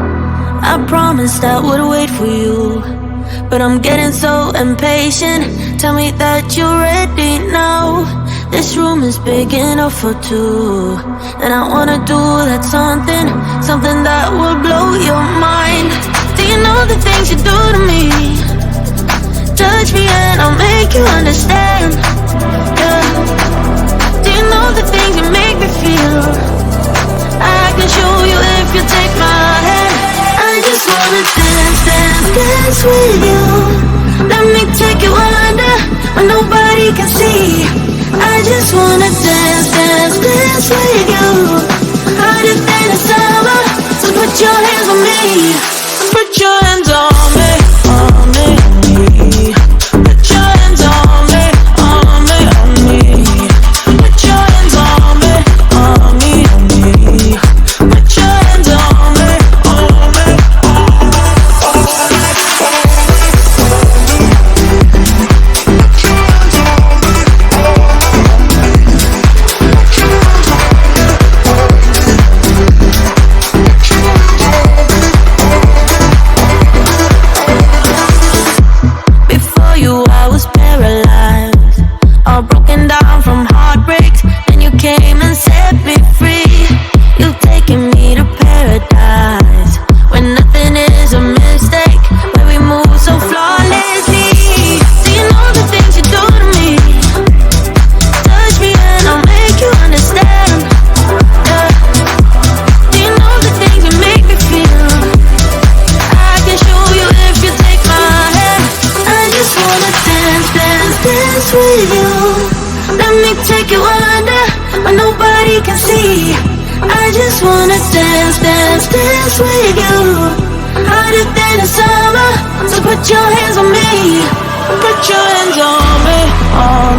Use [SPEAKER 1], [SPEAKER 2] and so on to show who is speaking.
[SPEAKER 1] I promised I would wait for you, but I'm getting so impatient. Tell me that you're ready now. This room is big enough for two, and I wanna do that something, something that will blow your mind. Do you know the things you do to me? Touch me and I'll make you understand. Yeah. Do you know the things you make me feel? I can show you if you take my hand. I just wanna dance, dance, dance with you. Let me take you under where nobody can see. I just wanna dance, dance, dance with you. Hotter than the summer, so put your hands on me. Put your hands on me, on me, on me. Put your hands on me, on me, on me. Put your hands on me, on me, on me. Put your hands on me, on me, before you I was paralyzed, all broken down from heartbreaks. Then you came and set me free. You've taken me to paradise, where nothing is a mistake, where we move so flawlessly. Do you know the things you do to me? Touch me and I'll make you understand. Yeah. Do you know the things you make me feel? I can show you if you take my hand. I just wanna dance, dance, dance with you. Let me take you under where nobody can see. I just wanna dance, dance, dance with you. Hotter than the summer, so put your hands on me. Put your hands on me, on